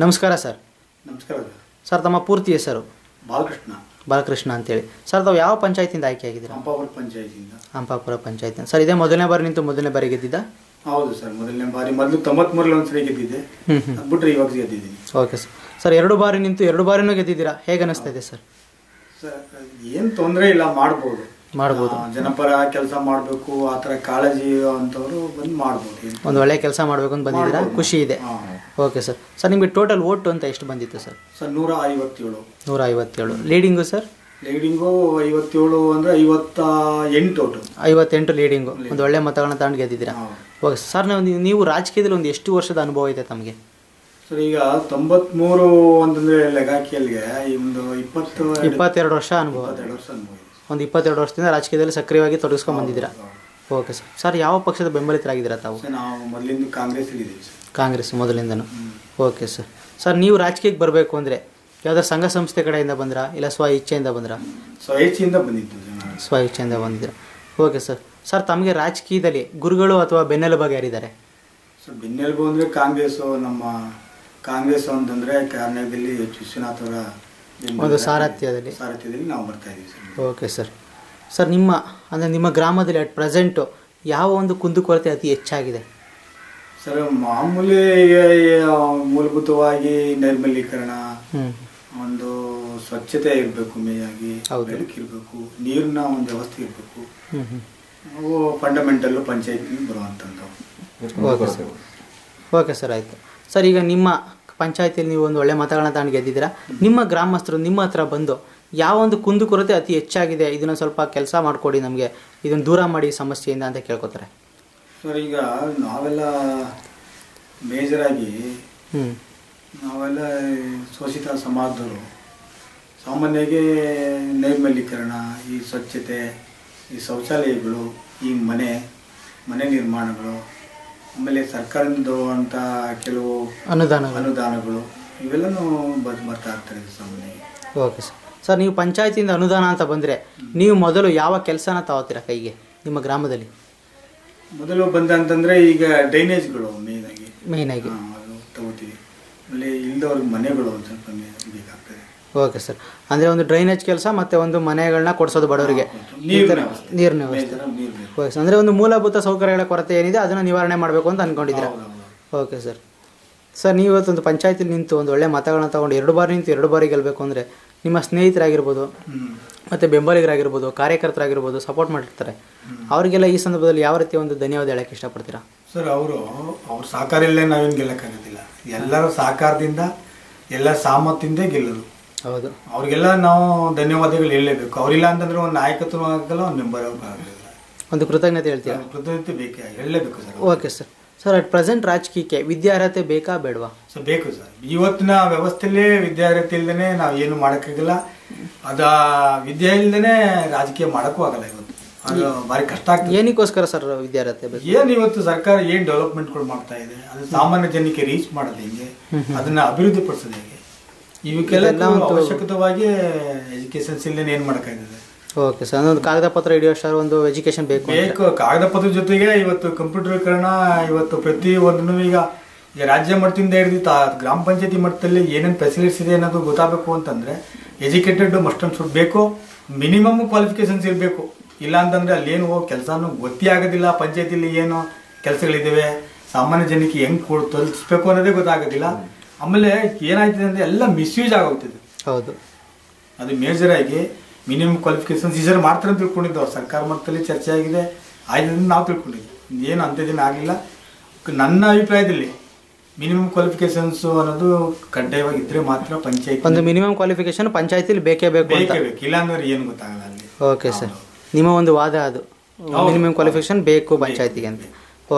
ನಮಸ್ಕಾರ ಸರ್. ನಮಸ್ಕಾರ ಸರ್, ತಮ್ಮ ಪೂರ್ತಿ ಹೆಸರು? ಬಾಲಕೃಷ್ಣ ಅಂತೇಳಿ. ಸರ್, ತಾವು ಯಾವ ಪಂಚಾಯತಿಯಿಂದ ಆಯ್ಕೆ ಆಗಿದ್ದೀರಾ? ಹಂಪಾಪುರ ಪಂಚಾಯತಿಯಿಂದ. ಹಂಪಾಪುರ ಪಂಚಾಯತಿ. ಸರ್, ಇದೇ ಮೊದಲನೇ ಬಾರಿ ನಿಂತು ಮೊದಲನೇ ಬಾರಿ ಗೆದ್ದಿದ್ದ? ಹೌದು ಸರ್, ಮೊದಲನೇ ಬಾರಿ. ಮೊದಲು 93ರಲ್ಲಿ ಒಂದ್ಸರಿ ಗೆದ್ದಿದ್ದೆ, ಬಿಟ್ಟರೆ ಇವಾಗ ಗೆದ್ದಿದ್ದೀನಿ. Okay sir. ಸರ್, 2 ಬಾರಿ ನಿಂತು 2 ಬಾರಿನೂ ಗೆದ್ದಿದ್ದೀರಾ, ಹೇಗೆ ಅನಿಸ್ತಾ ಇದೆ ಸರ್? ಸರ್, ಏನು ತೊಂದರೆ ಇಲ್ಲ, ಮಾಡ್ಬೋದು. ಜನಪರ ಕೆಲಸ ಮಾಡಬೇಕು ಆ ಥರ ಕಾಳಜಿ ಅಂತವರು ಬಂದು ಮಾಡ್ಬೋದು. ಒಂದು ಒಳ್ಳೆ ಕೆಲಸ ಮಾಡಬೇಕು ಅಂತ ಬಂದಿದ್ದೀರಾ, ಖುಷಿ ಇದೆ. Okay sir. ಸರ್, ನಿಮಗೆ ಟೋಟಲ್ ಓಟ್ ಅಂತ ಎಷ್ಟು ಬಂದಿತ್ತು sir? Sir, 157. 157. Leading sir? Leading 57 ಅಂದರೆ 58 ಓಟು. 58 ಲೀಡಿಂಗು. ಒಂದು ಒಳ್ಳೆ ಮತಗಳನ್ನ ತಗೊಂಡು ಗೆದ್ದಿದ್ದೀರಾ. Okay sir. ನೀವು ರಾಜಕೀಯದಲ್ಲಿ ಒಂದು ಎಷ್ಟು ವರ್ಷದ ಅನುಭವ ಇದೆ ತಮಗೆ? ಸರ್, ಈಗ 93 ಅಂತಂದರೆ ಲೆಗಾಕಿಯಲ್ಗೆ ಒಂದು 22 ವರ್ಷ ಅನುಭವ. ಒಂದು 22 ವರ್ಷದಿಂದ ರಾಜಕೀಯದಲ್ಲಿ ಸಕ್ರಿಯವಾಗಿ ತೊಡಗಿಸ್ಕೊಂಡು ಬಂದಿದ್ದೀರಾ. Okay sir. ಸರ್, ಯಾವ ಪಕ್ಷದ ಬೆಂಬಲಿತರಾಗಿದ್ದೀರಾ ತಾವು? ನಾವು ಮೊದಲಿಂದ ಕಾಂಗ್ರೆಸ್ ಇದ್ದೀವಿ ಸರ್. ಕಾಂಗ್ರೆಸ್ ಮೊದಲಿಂದನೂ. Okay sir. ಸರ್, ನೀವು ರಾಜಕೀಯಕ್ಕೆ ಬರಬೇಕು ಅಂದರೆ ಯಾವುದಾದ್ರು ಸಂಘ ಸಂಸ್ಥೆ ಕಡೆಯಿಂದ ಬಂದ್ರಾ, ಇಲ್ಲ ಸ್ವ ಇಚ್ಛೆಯಿಂದ ಬಂದ್ರಾ? ಸ್ವಇಚ್ಛೆಯಿಂದ ಬಂದಿದ್ದು. ಸ್ವ ಇಚ್ಛೆಯಿಂದ ಬಂದಿದ್ದೀರಾ. Okay sir. ಸರ್, ತಮಗೆ ರಾಜಕೀಯದಲ್ಲಿ ಗುರುಗಳು ಅಥವಾ ಬೆನ್ನೆಲುಬಾಗಿ ಯಾರಿದ್ದಾರೆ? ಸರ್, ಬೆನ್ನೆಲುಬು ಅಂದರೆ ನಮ್ಮ ಕಾಂಗ್ರೆಸ್ ಅಂತಂದರೆ ಕರ್ನಾಟಕದಲ್ಲಿ ಎಚ್ ವಿಶ್ವನಾಥ್ ಅವರ ಒಂದು ಸಾರಥ್ಯದಲ್ಲಿ ನಾವು ಬರ್ತಾ ಇದ್ದೀವಿ ಸರ್. Okay sir. ಸರ್, ನಿಮ್ಮ ಗ್ರಾಮದಲ್ಲಿ ಅಟ್ ಪ್ರೆಸೆಂಟು ಯಾವ ಒಂದು ಕುಂದುಕೊರತೆ ಅತಿ ಹೆಚ್ಚಾಗಿದೆ? ಸರ್, ಮಾಮೂಲಿ ಮೂಲಭೂತವಾಗಿ ನೈರ್ಮಲ್ಯೀಕರಣ, ಒಂದು ಸ್ವಚ್ಛತೆ ಇರಬೇಕು, ಮೇಯಾಗಿ ಬೆಳಕಿರಬೇಕು, ನೀರಿನ ಒಂದು ವ್ಯವಸ್ಥೆ ಇರಬೇಕು. ಅವು ಫಂಡಮೆಂಟಲ್ಲು ಪಂಚಾಯತ್ಗೆ ಬರುವಂಥದ್ದು. Okay sir. ಓಕೆ ಸರ್, ಆಯಿತು. ಸರ್, ಈಗ ನಿಮ್ಮ ಪಂಚಾಯತಿಯಲ್ಲಿ ನೀವು ಒಂದು ಒಳ್ಳೆ ಮತಗಳನ್ನ ತಗೊಂಡು ಗೆದ್ದಿದ್ದೀರಾ. ನಿಮ್ಮ ಗ್ರಾಮಸ್ಥರು ನಿಮ್ಮ ಹತ್ರ ಬಂದು ಯಾವ ಒಂದು ಕುಂದುಕೊರತೆ ಅತಿ ಹೆಚ್ಚಾಗಿದೆ, ಇದನ್ನು ಸ್ವಲ್ಪ ಕೆಲಸ ಮಾಡಿಕೊಡಿ, ನಮಗೆ ಇದನ್ನು ದೂರ ಮಾಡಿ ಸಮಸ್ಯೆಯಿಂದ ಅಂತ ಕೇಳ್ಕೊತಾರೆ? ಸರ್, ಈಗ ನಾವೆಲ್ಲ ಮೇಜರಾಗಿ ನಾವೆಲ್ಲ ಶೋಷಿತ ಸಮಾಜದವರು ಸಾಮಾನ್ಯವಾಗಿ ನೈರ್ಮಲ್ಯೀಕರಣ, ಈ ಸ್ವಚ್ಛತೆ, ಈ ಶೌಚಾಲಯಗಳು, ಈ ಮನೆ ನಿರ್ಮಾಣಗಳು, ಆಮೇಲೆ ಸರ್ಕಾರದಿಂದ ಅಂತ ಕೆಲವು ಅನುದಾನಗಳು ಇವೆಲ್ಲನೂ ಬರ್ತಾ ಇರ್ತಾರೆ ಸಾಮಾನ್ಯವಾಗಿ. Okay sir. ಸರ್, ನೀವು ಪಂಚಾಯತಿಯಿಂದ ಅನುದಾನ ಅಂತ ಬಂದರೆ ನೀವು ಮೊದಲು ಯಾವ ಕೆಲಸನ ತಗೋತೀರಾ ಕೈಗೆ ನಿಮ್ಮ ಗ್ರಾಮದಲ್ಲಿ? ಮೊದಲು ಅಂತಂದರೆ ಈಗ ಡ್ರೈನೇಜ್ಗಳು ಮೇಯ್ನಾಗಿ ಅದು ತಗೋತೀವಿ. ಆಮೇಲೆ ಇಲ್ಲದವ್ರಿಗೆ ಮನೆಗಳು ಒಂದು ಸ್ವಲ್ಪ ಬೇಕಾಗ್ತದೆ. Okay sir. ಅಂದರೆ ಒಂದು ಡ್ರೈನೇಜ್ ಕೆಲಸ ಮತ್ತು ಒಂದು ಮನೆಗಳನ್ನ ಕೊಡಿಸೋದು ಬಡವರಿಗೆ, ನೀರಿನ ವ್ಯವಸ್ಥೆ. Okay sir. ಅಂದರೆ ಒಂದು ಮೂಲಭೂತ ಸೌಕರ್ಯಗಳ ಕೊರತೆ ಏನಿದೆ ಅದನ್ನು ನಿವಾರಣೆ ಮಾಡಬೇಕು ಅಂತ ಅಂದ್ಕೊಂಡಿದ್ದೀರಾ. Okay sir. ಸರ್, ನೀವು ಇವತ್ತೊಂದು ಪಂಚಾಯತಿಲಿ ನಿಂತು ಒಂದು ಒಳ್ಳೆ ಮತಗಳನ್ನ ತೊಗೊಂಡು 2 ಬಾರಿ ನಿಂತು 2 ಬಾರಿ ಗೆಲ್ಲಬೇಕು ಅಂದರೆ ನಿಮ್ಮ ಸ್ನೇಹಿತರಾಗಿರ್ಬೋದು ಮತ್ತು ಬೆಂಬಲಿಗರಾಗಿರ್ಬೋದು, ಕಾರ್ಯಕರ್ತರಾಗಿರ್ಬೋದು, ಸಪೋರ್ಟ್ ಮಾಡಿರ್ತಾರೆ. ಅವರಿಗೆಲ್ಲ ಈ ಸಂದರ್ಭದಲ್ಲಿ ಯಾವ ರೀತಿ ಒಂದು ಧನ್ಯವಾದ ಹೇಳಕ್ಕೆ ಇಷ್ಟಪಡ್ತೀರಾ? ಸರ್, ಅವ್ರ ಸಹಕಾರ ಇಲ್ಲೇ ನಾವೇನು ಗೆಲ್ಲಕ್ಕಾಗೋದಿಲ್ಲ. ಎಲ್ಲರ ಸಹಕಾರದಿಂದ, ಎಲ್ಲ ಸಾಮರ್ಥ್ಯದಿಂದ ಗೆಲ್ಲೋದು. ಹೌದು. ಅವ್ರಿಗೆಲ್ಲ ನಾವು ಧನ್ಯವಾದಗಳು ಹೇಳಲೇಬೇಕು. ಅವರಿಲ್ಲ ಅಂತಂದ್ರೆ ಒಂದು ನಾಯಕತ್ವ ಆಗಲ್ಲ, ಒಂದು ಮೆಂಬರ್ ಆಗೋಲ್ಲ. ಒಂದು ಕೃತಜ್ಞತೆ ಹೇಳ್ತೀರಾ? ಕೃತಜ್ಞತೆ ಬೇಕೇ, ಹೇಳಲೇಬೇಕು sir. Okay sir. Sir, at present ರಾಜಕೀಯಕ್ಕೆ ವಿದ್ಯಾರ್ಹತೆ ಬೇಕಾ ಬೇಡವಾ? ಸರ್, ಬೇಕು ಸರ್. ಇವತ್ತಿನ ವ್ಯವಸ್ಥೆಯಲ್ಲಿ ವಿದ್ಯಾರ್ಹತೆ ಇಲ್ಲದೇ ನಾವು ಏನು ಮಾಡೋಕ್ಕಾಗಲ್ಲ. ವಿದ್ಯೆ ಇಲ್ಲದೇ ರಾಜಕೀಯ ಮಾಡೋಕ್ಕೂ ಆಗಲ್ಲ. ಇವತ್ತು ಅದು ಭಾರಿ ಕಷ್ಟ ಆಗ್ತದೆ. ಏನಕ್ಕೋಸ್ಕರ ಸರ್ ವಿದ್ಯಾರ್ಹತೆ ಬೇಕು? ಏನು ಇವತ್ತು ಸರ್ಕಾರ ಏನು ಡೆವಲಪ್ಮೆಂಟ್ಗಳು ಮಾಡ್ತಾ ಇದೆ, ಅದು ಸಾಮಾನ್ಯ ಜನಕ್ಕೆ ರೀಚ್ ಮಾಡೋದು ಹೆಂಗೆ, ಅದನ್ನ ಅಭಿವೃದ್ಧಿ ಪಡಿಸೋದು ಹೇಗೆ, ಇವಕ್ಕೆಲ್ಲ ಅವಶ್ಯಕತವಾಗಿ ಎಜುಕೇಶನ್ಸ್ ಇಲ್ಲದೇ ಏನು ಮಾಡೋಕ್ಕಾಗಿದೆ. Okay sir. ಒಂದು ಕಾಗದ ಪತ್ರ ಹಿಡಿಯೋಷ್ಟು ಒಂದು ಎಜುಕೇಶನ್ ಬೇಕು. ಕಾಗದ ಪತ್ರದ ಜೊತೆಗೆ ಇವತ್ತು ಕಂಪ್ಯೂಟರೀಕರಣ, ಇವತ್ತು ಪ್ರತಿ ಒಂದನ್ನು ಈಗ ರಾಜ್ಯ ಮಟ್ಟದಿಂದ ಹಿಡಿದು ಗ್ರಾಮ ಪಂಚಾಯತಿ ಮಟ್ಟದಲ್ಲಿ ಏನೇನು ಫೆಸಿಲಿಟೀಸ್ ಇದೆ ಅನ್ನೋದು ಗೊತ್ತಾಗಬೇಕು ಅಂತಂದರೆ ಎಜುಕೇಟೆಡ್ ಮಸ್ಟ್ ಅಂಡ್ ಶುಡ್ ಬೇಕು. ಮಿನಿಮಮ್ ಕ್ವಾಲಿಫಿಕೇಶನ್ಸ್ ಇರಬೇಕು. ಇಲ್ಲ ಅಂತಂದರೆ ಅಲ್ಲೇನು ಕೆಲಸನೂ ಗೊತ್ತೇ ಆಗೋದಿಲ್ಲ. ಪಂಚಾಯತಿಲಿ ಏನು ಕೆಲಸಗಳಿದ್ದಾವೆ, ಸಾಮಾನ್ಯ ಜನಕ್ಕೆ ಹೆಂಗೆ ತಲುಪಿಸ್ಬೇಕು ಅನ್ನೋದೇ ಗೊತ್ತಾಗೋದಿಲ್ಲ. ಆಮೇಲೆ ಏನಾಯ್ತದೆ ಅಂದರೆ ಎಲ್ಲ ಮಿಸ್ಯೂಸ್ ಆಗೋಗ್ತಿದೆ. ಹೌದು. ಅದು ಮೇಜರಾಗಿ ಮಿನಿಮಮ್ ಕ್ವಾಲಿಫಿಕೇಶನ್ಸ್ ಈಸರ್ ಮಾಡ್ತಾರೆ ಅಂತ ತಿಳ್ಕೊಂಡಿದ್ದು. ಅವ್ರು ಸರ್ಕಾರ ಮಟ್ಟದಲ್ಲಿ ಚರ್ಚೆ ಆಗಿದೆ, ಆಯ್ತು ನಾವು ತಿಳ್ಕೊಂಡಿದ್ವಿ. ಏನು ಅಂಥದ್ದೇನು ಆಗಲಿಲ್ಲ. ನನ್ನ ಅಭಿಪ್ರಾಯದಲ್ಲಿ ಮಿನಿಮಮ್ ಕ್ವಾಲಿಫಿಕೇಶನ್ಸ್ ಅನ್ನೋದು ಕಡ್ಡಾಯವಾಗಿದ್ದರೆ ಮಾತ್ರ ಪಂಚಾಯತ್ ಒಂದು ಮಿನಿಮಮ್ ಕ್ವಾಲಿಫಿಕೇಶನ್ ಪಂಚಾಯತಿಲಿ ಬೇಕೇ ಬೇಕು. ಇಲ್ಲ ಅಂದ್ರೆ ಏನು ಗೊತ್ತಾಗಲ್ಲ ಅಲ್ಲಿ. Okay sir. ನಿಮ್ಮ ಒಂದು ವಾದ ಅದು, ಮಿನಿಮಮ್ ಕ್ವಾಲಿಫಿಕೇಶನ್ ಬೇಕು ಪಂಚಾಯತಿಗೆ ಅಂತ.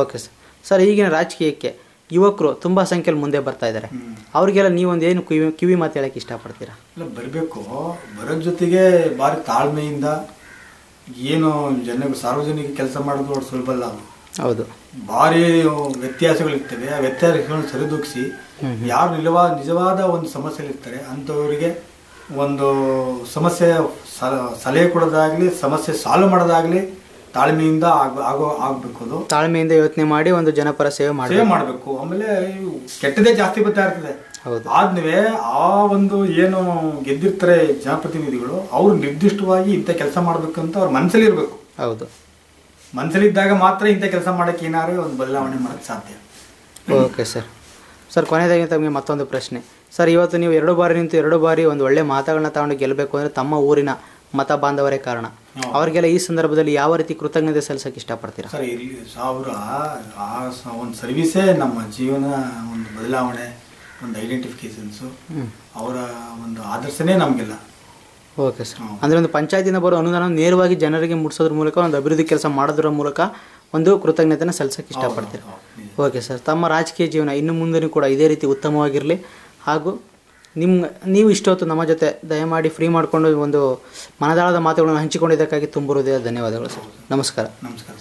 Okay sir. ಸರ್, ಈಗಿನ ರಾಜಕೀಯಕ್ಕೆ ಯುವಕರು ತುಂಬ ಸಂಖ್ಯೆಯಲ್ಲಿ ಮುಂದೆ ಬರ್ತಾ ಇದ್ದಾರೆ. ಅವ್ರಿಗೆಲ್ಲ ನೀವೊಂದು ಏನು ಕಿವಿ ಮಾತು ಹೇಳಕ್ಕೆ ಇಷ್ಟಪಡ್ತೀರಾ? ಇಲ್ಲ, ಬರಬೇಕು. ಬರೋದ್ರ ಜೊತೆಗೆ ಭಾರಿ ತಾಳ್ಮೆಯಿಂದ ಏನು ಸಾರ್ವಜನಿಕ ಕೆಲಸ ಮಾಡೋದು ಅಷ್ಟು ಸುಲಭ ಅಲ್ಲ. ಹೌದು. ಭಾರಿ ವ್ಯತ್ಯಾಸಗಳಿರ್ತವೆ. ಆ ವ್ಯತ್ಯಾಸಗಳನ್ನು ಸರಿದೂಗಿಸಿ ಯಾರು ನಿಜವಾದ ಒಂದು ಸಮಸ್ಯೆಲಿರ್ತಾರೆ ಅಂಥವರಿಗೆ ಒಂದು ಸಮಸ್ಯೆ ಸಲಹೆ ಕೊಡೋದಾಗಲಿ, ಸಮಸ್ಯೆ ಸಾಲ್ವ್ ಮಾಡೋದಾಗಲಿ ತಾಳ್ಮೆಯಿಂದ ಆಗಬೇಕು. ಅದು ತಾಳ್ಮೆಯಿಂದ ಯೋಚನೆ ಮಾಡಿ ಒಂದು ಜನಪರ ಸೇವೆ ಮಾಡಬೇಕು. ಆಮೇಲೆ ಕೆಟ್ಟದೇ ಜಾಸ್ತಿ ಬರ್ತಾ ಇರ್ತದೆ. ಹೌದು. ಆದ್ಮೇಲೆ ಆ ಒಂದು ಏನು ಗೆದ್ದಿರ್ತಾರೆ ಜನಪ್ರತಿನಿಧಿಗಳು, ಅವ್ರು ನಿರ್ದಿಷ್ಟವಾಗಿ ಇಂಥ ಕೆಲಸ ಮಾಡ್ಬೇಕಂತ ಅವ್ರ ಮನಸ್ಸಲ್ಲಿ ಇರಬೇಕು. ಹೌದು, ಮನಸ್ಸಲ್ಲಿದ್ದಾಗ ಮಾತ್ರ ಇಂಥ ಕೆಲಸ ಮಾಡೋಕ್ಕೆ ಏನಾದ್ರು ಒಂದು ಬದಲಾವಣೆ ಮಾಡೋಕ್ಕೆ ಸಾಧ್ಯ. Okay sir. ಸರ್, ಕೊನೆಯದಾಗಿ ತಮಗೆ ಮತ್ತೊಂದು ಪ್ರಶ್ನೆ ಸರ್. ಇವತ್ತು ನೀವು 2 ಬಾರಿ ನಿಂತು 2 ಬಾರಿ ಒಂದು ಒಳ್ಳೆ ಮಾತುಗಳನ್ನ ತಗೊಂಡು ಗೆಲ್ಲಬೇಕು ಅಂದರೆ ತಮ್ಮ ಊರಿನ ಮತ ಬಾಂಧವರೇ ಕಾರಣ. ಅವರಿಗೆಲ್ಲ ಈ ಸಂದರ್ಭದಲ್ಲಿ ಯಾವ ರೀತಿ ಕೃತಜ್ಞತೆ ಸಲ್ಲಿಸೋಕೆ ಇಷ್ಟಪಡ್ತೀರಾ? ಸರ್, ಇಲ್ಲಿ ಒಂದು ಸರ್ವಿಸೇ ನಮ್ಮ ಜೀವನ ಒಂದು ಬದಲಾವಣೆ, ಒಂದು ಐಡೆಂಟಿಫಿಕೇಶನ್ಸು, ಅವರ ಒಂದು ಆದರ್ಶನೇ ನಮಗೆಲ್ಲ. Okay sir. ಅಂದರೆ ಒಂದು ಪಂಚಾಯತಿಂದ ಬರೋ ಅನುದಾನ ನೇರವಾಗಿ ಜನರಿಗೆ ಮುಟ್ಟಿಸೋದ್ರ ಮೂಲಕ, ಒಂದು ಅಭಿವೃದ್ಧಿ ಕೆಲಸ ಮಾಡೋದ್ರ ಮೂಲಕ ಒಂದು ಕೃತಜ್ಞತೆನ ಸಲ್ಲಿಸೋಕೆ ಇಷ್ಟಪಡ್ತೀರಾ? Okay sir. ತಮ್ಮ ರಾಜಕೀಯ ಜೀವನ ಇನ್ನು ಮುಂದೆ ಕೂಡ ಇದೇ ರೀತಿ ಉತ್ತಮವಾಗಿರಲಿ. ಹಾಗೂ ನೀವು ಇಷ್ಟೊತ್ತು ನಮ್ಮ ಜೊತೆ ದಯಮಾಡಿ ಫ್ರೀ ಮಾಡಿಕೊಂಡು ಒಂದು ಮನದಾಳದ ಮಾತುಗಳನ್ನು ಹಂಚಿಕೊಂಡಿದ್ದಕ್ಕಾಗಿ ತುಂಬ ಹೃದಯದ ಧನ್ಯವಾದಗಳು ಸರ್. ನಮಸ್ಕಾರ. ನಮಸ್ಕಾರ.